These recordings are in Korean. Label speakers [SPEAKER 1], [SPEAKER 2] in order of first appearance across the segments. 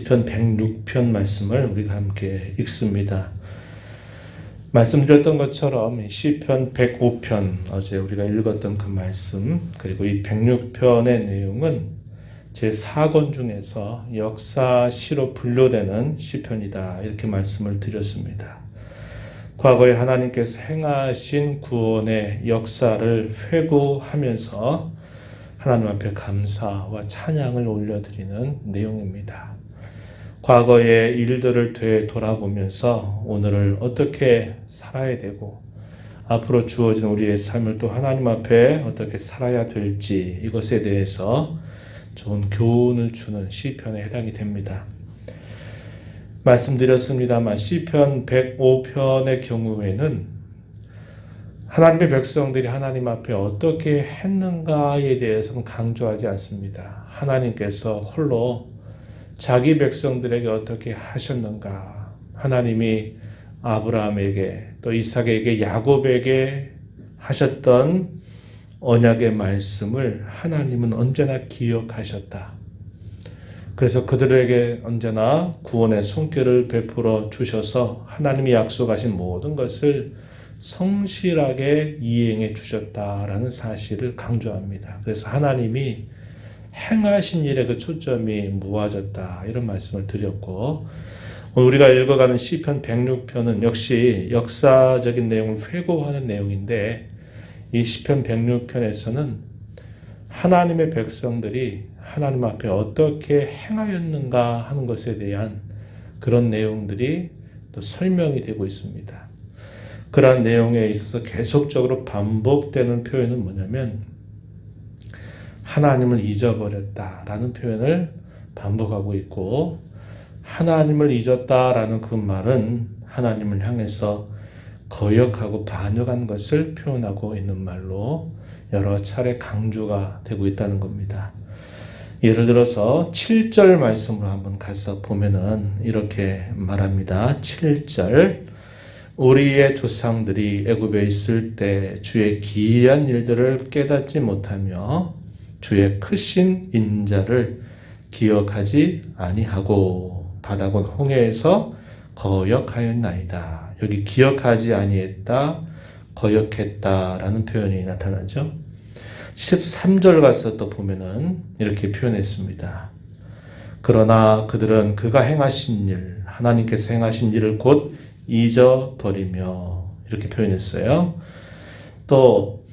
[SPEAKER 1] 시편 106편 말씀을 우리가 함께 읽습니다. 말씀드렸던 것처럼 시편 105편 어제 우리가 읽었던 그 말씀 그리고 이 106편의 내용은 제4권 중에서 역사시로 분류되는 시편이다 이렇게 말씀을 드렸습니다. 과거에 하나님께서 행하신 구원의 역사를 회고하면서 하나님 앞에 감사와 찬양을 올려드리는 내용입니다. 과거의 일들을 되돌아보면서 오늘을 어떻게 살아야 되고 앞으로 주어진 우리의 삶을 또 하나님 앞에 어떻게 살아야 될지 이것에 대해서 좋은 교훈을 주는 시편에 해당이 됩니다. 말씀드렸습니다만 시편 105편의 경우에는 하나님의 백성들이 하나님 앞에 어떻게 했는가에 대해서는 강조하지 않습니다. 하나님께서 홀로 자기 백성들에게 어떻게 하셨는가, 하나님이 아브라함에게 또 이삭에게 야곱에게 하셨던 언약의 말씀을 하나님은 언제나 기억하셨다. 그래서 그들에게 언제나 구원의 손길을 베풀어 주셔서 하나님이 약속하신 모든 것을 성실하게 이행해 주셨다라는 사실을 강조합니다. 그래서 하나님이 행하신 일에 그 초점이 모아졌다 이런 말씀을 드렸고, 오늘 우리가 읽어가는 시편 106편은 역시 역사적인 내용을 회고하는 내용인데, 이 시편 106편에서는 하나님의 백성들이 하나님 앞에 어떻게 행하였는가 하는 것에 대한 그런 내용들이 또 설명이 되고 있습니다. 그러한 내용에 있어서 계속적으로 반복되는 표현은 뭐냐면 하나님을 잊어버렸다라는 표현을 반복하고 있고, 하나님을 잊었다라는 그 말은 하나님을 향해서 거역하고 반역한 것을 표현하고 있는 말로 여러 차례 강조가 되고 있다는 겁니다. 예를 들어서 7절 말씀으로 한번 가서 보면은 이렇게 말합니다. 7절 우리의 조상들이 애굽에 있을 때 주의 기이한 일들을 깨닫지 못하며 주의 크신 인자를 기억하지 아니하고 바다곤 홍해에서 거역하였나이다. 여기 기억하지 아니했다, 거역했다라는 표현이 나타나죠. 13절 가서 또 보면은 이렇게 표현했습니다. 그러나 그들은 그가 행하신 일, 하나님께서 행하신 일을 곧 잊어버리며 이렇게 표현했어요. 또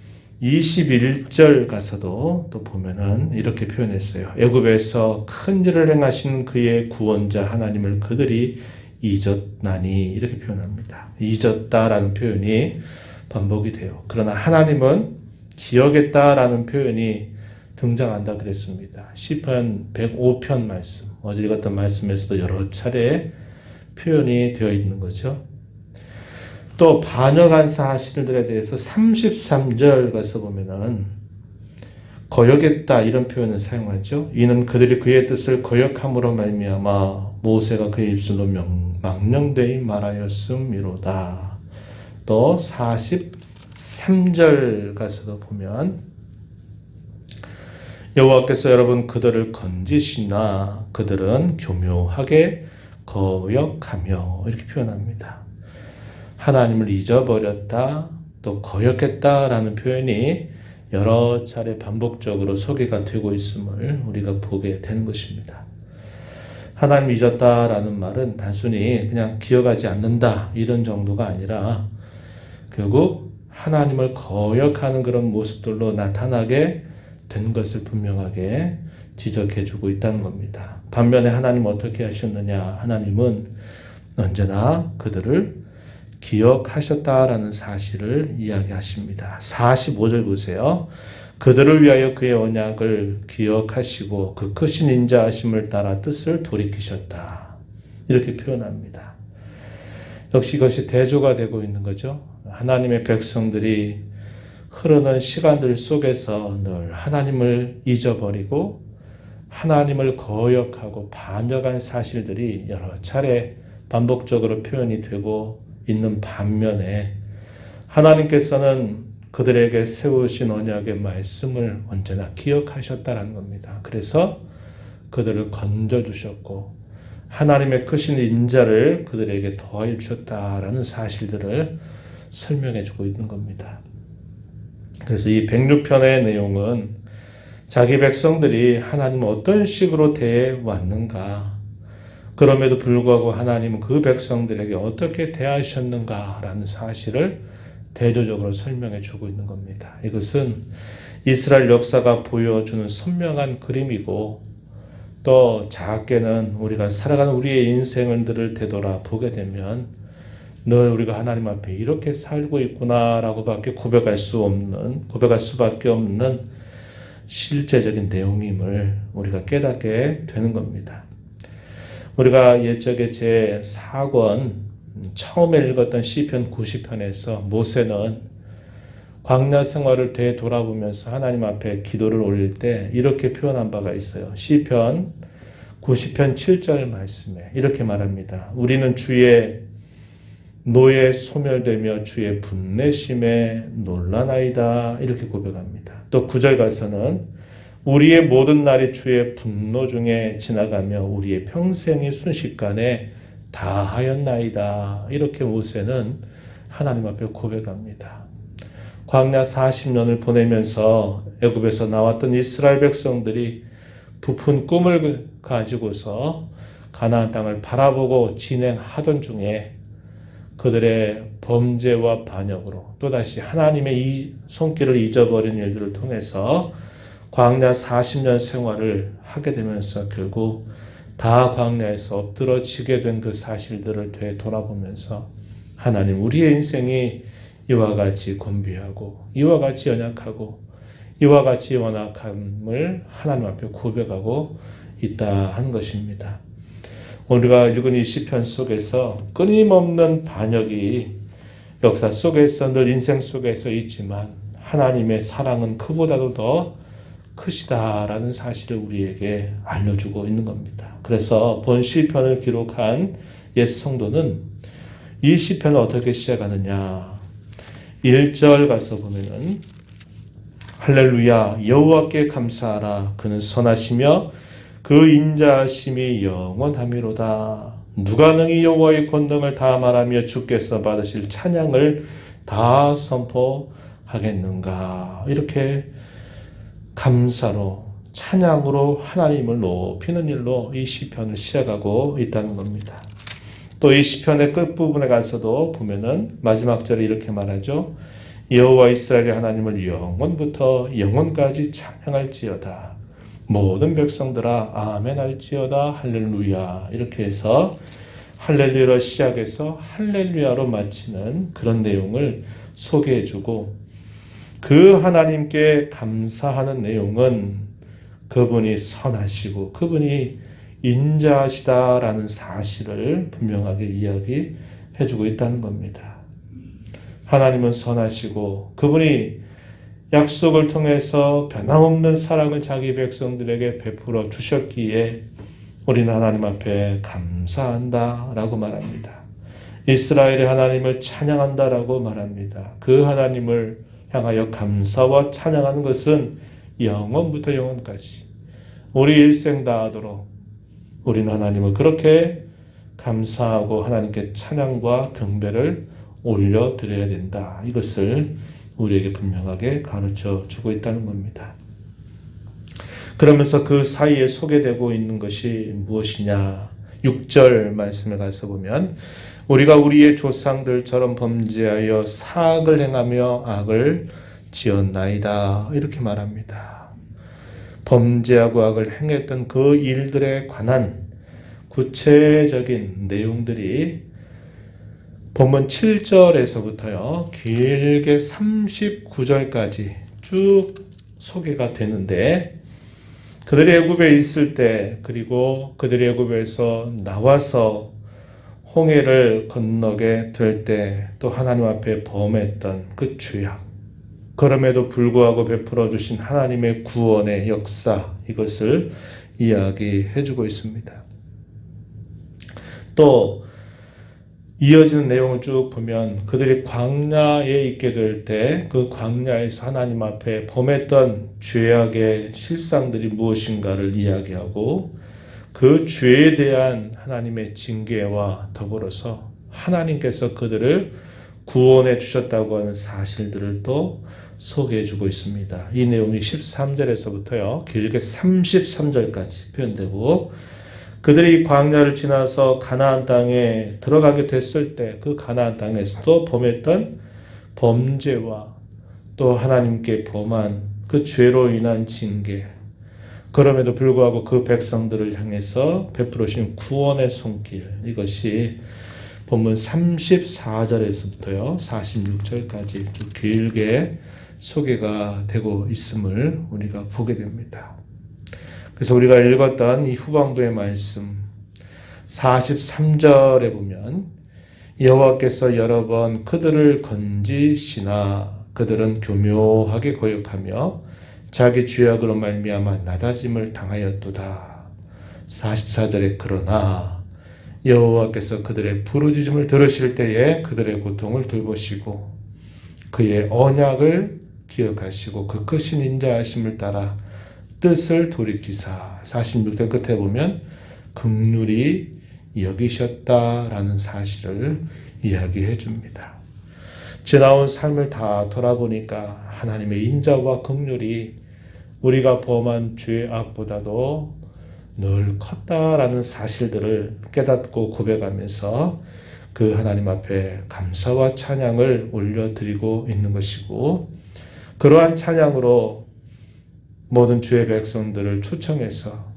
[SPEAKER 1] 21절 가서도 또 보면은 이렇게 표현했어요. 애굽에서 큰 일을 행하신 그의 구원자 하나님을 그들이 잊었나니 이렇게 표현합니다. 잊었다라는 표현이 반복이 돼요. 그러나 하나님은 기억했다라는 표현이 등장한다 그랬습니다. 시편 105편 말씀, 어제 읽었던 말씀에서도 여러 차례 표현이 되어 있는 거죠. 또 반역한 사실들에 대해서 33절 가서 보면은 거역했다 이런 표현을 사용하죠. 이는 그들이 그의 뜻을 거역함으로 말미암아 모세가 그의 입술로 망령되이 말하였음이로다. 또 43절 가서도 보면 여호와께서 여러분 그들을 건지시나 그들은 교묘하게 거역하며 이렇게 표현합니다. 하나님을 잊어버렸다, 또 거역했다라는 표현이 여러 차례 반복적으로 소개가 되고 있음을 우리가 보게 되는 것입니다. 하나님 잊었다라는 말은 단순히 그냥 기억하지 않는다 이런 정도가 아니라 결국 하나님을 거역하는 그런 모습들로 나타나게 된 것을 분명하게 지적해주고 있다는 겁니다. 반면에 하나님 어떻게 하셨느냐? 하나님은 언제나 그들을 기억하셨다라는 사실을 이야기하십니다. 45절 보세요. 그들을 위하여 그의 언약을 기억하시고 그 크신 인자하심을 따라 뜻을 돌이키셨다. 이렇게 표현합니다. 역시 이것이 대조가 되고 있는 거죠. 하나님의 백성들이 흐르는 시간들 속에서 늘 하나님을 잊어버리고 하나님을 거역하고 반역한 사실들이 여러 차례 반복적으로 표현이 되고 있는 반면에 하나님께서는 그들에게 세우신 언약의 말씀을 언제나 기억하셨다는 겁니다. 그래서 그들을 건져주셨고 하나님의 크신 인자를 그들에게 더하여 주셨다라는 사실들을 설명해 주고 있는 겁니다. 그래서 이 106편의 내용은 자기 백성들이 하나님을 어떤 식으로 대해 왔는가, 그럼에도 불구하고 하나님은 그 백성들에게 어떻게 대하셨는가라는 사실을 대조적으로 설명해 주고 있는 겁니다. 이것은 이스라엘 역사가 보여주는 선명한 그림이고, 또 작게는 우리가 살아가는 우리의 인생을 되돌아보게 되면 늘 우리가 하나님 앞에 이렇게 살고 있구나라고밖에 고백할 수밖에 없는 실제적인 내용임을 우리가 깨닫게 되는 겁니다. 우리가 옛적에 제4권 처음에 읽었던 시편 90편에서 모세는 광야 생활을 되돌아보면서 하나님 앞에 기도를 올릴 때 이렇게 표현한 바가 있어요. 시편 90편 7절 말씀에 이렇게 말합니다. 우리는 주의 노에 소멸되며 주의 분내심에 놀라나이다. 이렇게 고백합니다. 또 9절 가서는 우리의 모든 날이 주의 분노 중에 지나가며 우리의 평생이 순식간에 다하였나이다. 이렇게 모세는 하나님 앞에 고백합니다. 광야 40년을 보내면서 애굽에서 나왔던 이스라엘 백성들이 부푼 꿈을 가지고서 가나안 땅을 바라보고 진행하던 중에 그들의 범죄와 반역으로 또다시 하나님의 이 손길을 잊어버린 일들을 통해서 광야 40년 생활을 하게 되면서 결국 다 광야에서 엎드러지게 된 그 사실들을 되돌아보면서 하나님, 우리의 인생이 이와 같이 곤비하고 이와 같이 연약하고 이와 같이 완악함을 하나님 앞에 고백하고 있다 한 것입니다. 우리가 읽은 이 시편 속에서 끊임없는 반역이 역사 속에서 늘 인생 속에서 있지만 하나님의 사랑은 그보다도 더 크시다라는 사실을 우리에게 알려주고 있는 겁니다. 그래서 본 시편을 기록한 옛 성도는 이 시편을 어떻게 시작하느냐, 1절 가서 보면은 할렐루야 여호와께 감사하라 그는 선하시며 그 인자하심이 영원하미로다. 누가 능히 여호와의 권능을 다 말하며 주께서 받으실 찬양을 다 선포하겠는가. 이렇게 감사로 찬양으로 하나님을 높이는 일로 이 시편을 시작하고 있다는 겁니다. 또 이 시편의 끝부분에 가서도 보면은 마지막 절에 이렇게 말하죠. 여호와 이스라엘의 하나님을 영원부터 영원까지 찬양할지어다. 모든 백성들아 아멘 할지어다. 할렐루야. 이렇게 해서 할렐루야로 시작해서 할렐루야로 마치는 그런 내용을 소개해주고, 그 하나님께 감사하는 내용은 그분이 선하시고 그분이 인자하시다라는 사실을 분명하게 이야기해주고 있다는 겁니다. 하나님은 선하시고 그분이 약속을 통해서 변함없는 사랑을 자기 백성들에게 베풀어 주셨기에 우리는 하나님 앞에 감사한다라고 말합니다. 이스라엘의 하나님을 찬양한다라고 말합니다. 그 하나님을 향하여 감사와 찬양하는 것은 영원부터 영원까지 우리 일생 다하도록 우리는 하나님을 그렇게 감사하고 하나님께 찬양과 경배를 올려드려야 된다. 이것을 우리에게 분명하게 가르쳐 주고 있다는 겁니다. 그러면서 그 사이에 소개되고 있는 것이 무엇이냐? 6절 말씀에 가서 보면 우리가 우리의 조상들처럼 범죄하여 사악을 행하며 악을 지었나이다. 이렇게 말합니다. 범죄하고 악을 행했던 그 일들에 관한 구체적인 내용들이 본문 7절에서부터요 길게 39절까지 쭉 소개가 되는데, 그들이 애굽에 있을 때 그리고 그들이 애굽에서 나와서 홍해를 건너게 될 때 또 하나님 앞에 범했던 그 죄악, 그럼에도 불구하고 베풀어 주신 하나님의 구원의 역사, 이것을 이야기해주고 있습니다. 또 이어지는 내용을 쭉 보면 그들이 광야에 있게 될 때 그 광야에서 하나님 앞에 범했던 죄악의 실상들이 무엇인가를 이야기하고, 그 죄에 대한 하나님의 징계와 더불어서 하나님께서 그들을 구원해 주셨다고 하는 사실들을 또 소개해 주고 있습니다. 이 내용이 13절에서부터요. 길게 33절까지 표현되고 그들이 광야를 지나서 가나안 땅에 들어가게 됐을 때 그 가나안 땅에서도 범했던 범죄와 또 하나님께 범한 그 죄로 인한 징계, 그럼에도 불구하고 그 백성들을 향해서 베풀으신 구원의 손길, 이것이 본문 34절에서부터요 46절까지 좀 길게 소개가 되고 있음을 우리가 보게 됩니다. 그래서 우리가 읽었던 이 후반부의 말씀 43절에 보면 여호와께서 여러 번 그들을 건지시나 그들은 교묘하게 거역하며 자기 죄악으로 말미암아 낮아짐을 당하였도다. 44절에 그러나 여호와께서 그들의 부르짖음을 들으실 때에 그들의 고통을 돌보시고 그의 언약을 기억하시고 그 크신 인자하심을 따라 뜻을 돌이키사 46절 끝에 보면 긍휼히 여기셨다라는 사실을 이야기해 줍니다. 지나온 삶을 다 돌아보니까 하나님의 인자와 긍휼이 우리가 범한 죄악보다도 늘 컸다라는 사실들을 깨닫고 고백하면서 그 하나님 앞에 감사와 찬양을 올려드리고 있는 것이고, 그러한 찬양으로 모든 주의 백성들을 초청해서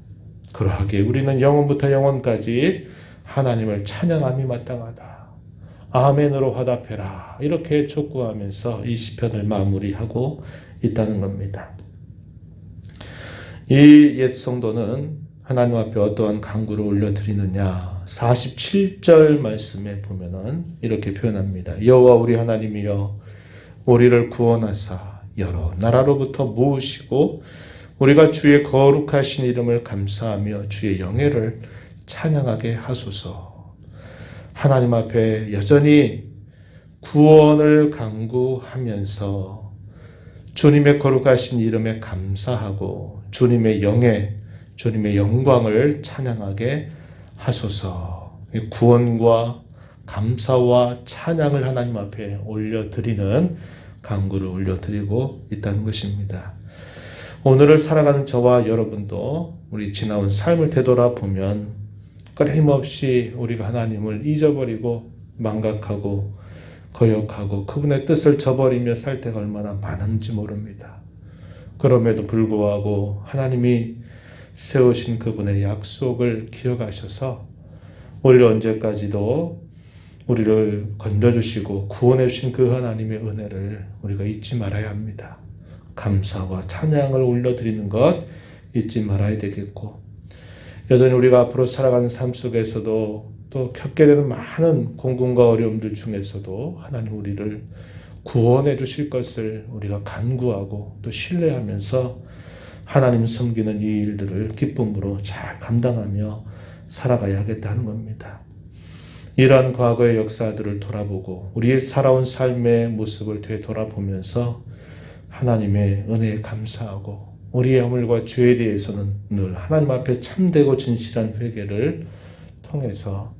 [SPEAKER 1] 그러하게 우리는 영원부터 영원까지 하나님을 찬양함이 마땅하다. 아멘으로 화답해라. 이렇게 촉구하면서 이 시편을 마무리하고 있다는 겁니다. 이 옛 성도는 하나님 앞에 어떠한 간구를 올려드리느냐. 47절 말씀에 보면은 이렇게 표현합니다. 여호와 우리 하나님이여 우리를 구원하사 여러 나라로부터 모으시고 우리가 주의 거룩하신 이름을 감사하며 주의 영예를 찬양하게 하소서. 하나님 앞에 여전히 구원을 간구하면서 주님의 거룩하신 이름에 감사하고 주님의 영예, 주님의 영광을 찬양하게 하소서. 구원과 감사와 찬양을 하나님 앞에 올려드리는 간구를 올려드리고 있다는 것입니다. 오늘을 살아가는 저와 여러분도 우리 지나온 삶을 되돌아보면 끊임없이 우리가 하나님을 잊어버리고 망각하고 거역하고 그분의 뜻을 저버리며 살 때가 얼마나 많은지 모릅니다. 그럼에도 불구하고 하나님이 세우신 그분의 약속을 기억하셔서 우리를 언제까지도 우리를 건져주시고 구원해 주신 그 하나님의 은혜를 우리가 잊지 말아야 합니다. 감사와 찬양을 올려드리는 것 잊지 말아야 되겠고, 여전히 우리가 앞으로 살아가는 삶 속에서도 또 겪게 되는 많은 공공과 어려움들 중에서도 하나님 우리를 구원해 주실 것을 우리가 간구하고 또 신뢰하면서 하나님 섬기는 이 일들을 기쁨으로 잘 감당하며 살아가야 하겠다는 겁니다. 이러한 과거의 역사들을 돌아보고 우리의 살아온 삶의 모습을 되돌아보면서 하나님의 은혜에 감사하고 우리의 허물과 죄에 대해서는 늘 하나님 앞에 참되고 진실한 회개를 통해서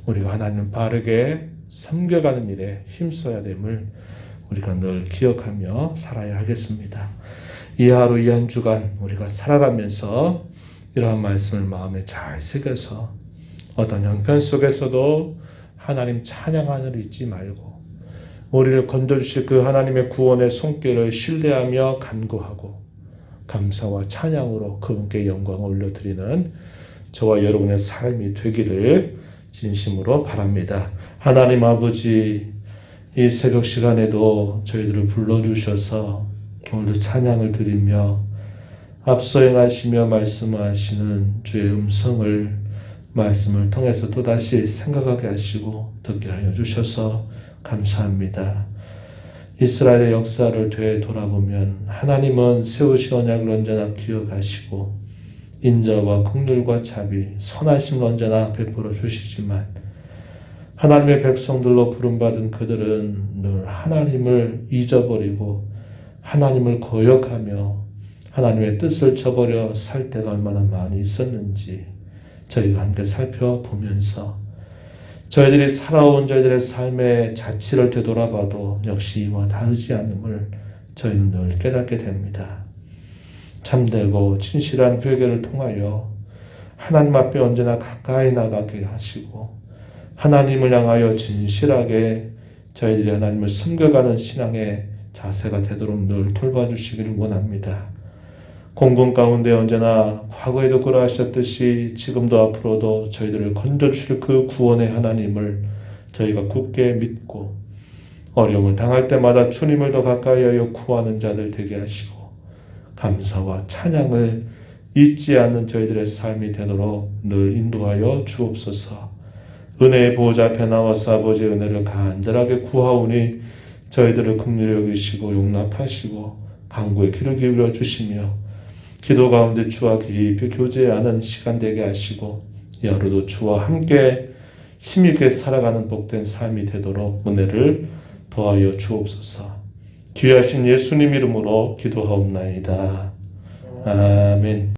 [SPEAKER 1] 우리가 하나님을 바르게 섬겨가는 일에 힘써야 됨을 우리가 늘 기억하며 살아야 하겠습니다. 이 하루 이 한 주간 우리가 살아가면서 이러한 말씀을 마음에 잘 새겨서 어떤 형편 속에서도 하나님 찬양하는 잊지 말고 우리를 건져주실 그 하나님의 구원의 손길을 신뢰하며 간구하고 감사와 찬양으로 그분께 영광을 올려드리는 저와 여러분의 삶이 되기를 진심으로 바랍니다. 하나님 아버지, 이 새벽 시간에도 저희들을 불러주셔서 오늘도 찬양을 드리며 앞서 행하시며 말씀하시는 주의 음성을 말씀을 통해서 또다시 생각하게 하시고 듣게 하여 주셔서 감사합니다. 이스라엘의 역사를 되돌아보면 하나님은 세우신 언약을 언제나 기억하시고 인자와 긍휼과 자비, 선하심을 언제나 베풀어 주시지만 하나님의 백성들로 부름받은 그들은 늘 하나님을 잊어버리고 하나님을 거역하며 하나님의 뜻을 저버려 살 때가 얼마나 많이 있었는지 저희가 함께 살펴보면서 저희들이 살아온 저희들의 삶의 자취를 되돌아봐도 역시 이와 다르지 않음을 저희는 늘 깨닫게 됩니다. 참되고 진실한 회개를 통하여 하나님 앞에 언제나 가까이 나가게 하시고 하나님을 향하여 진실하게 저희들이 하나님을 섬겨가는 신앙의 자세가 되도록 늘 돌봐주시기를 원합니다. 공공 가운데 언제나 과거에도 그러하셨듯이 지금도 앞으로도 저희들을 건져주실 그 구원의 하나님을 저희가 굳게 믿고 어려움을 당할 때마다 주님을 더 가까이 하여 구하는 자들 되게 하시고 감사와 찬양을 잊지 않는 저희들의 삶이 되도록 늘 인도하여 주옵소서. 은혜의 보호자 앞에 나와서 아버지의 은혜를 간절하게 구하오니 저희들을 긍휼히 여기시고 용납하시고 간구에 귀를 기울여 주시며 기도 가운데 주와 깊이 교제하는 시간 되게 하시고 이 하루도 주와 함께 힘있게 살아가는 복된 삶이 되도록 은혜를 더하여 주옵소서. 귀하신 예수님 이름으로 기도하옵나이다. 아멘.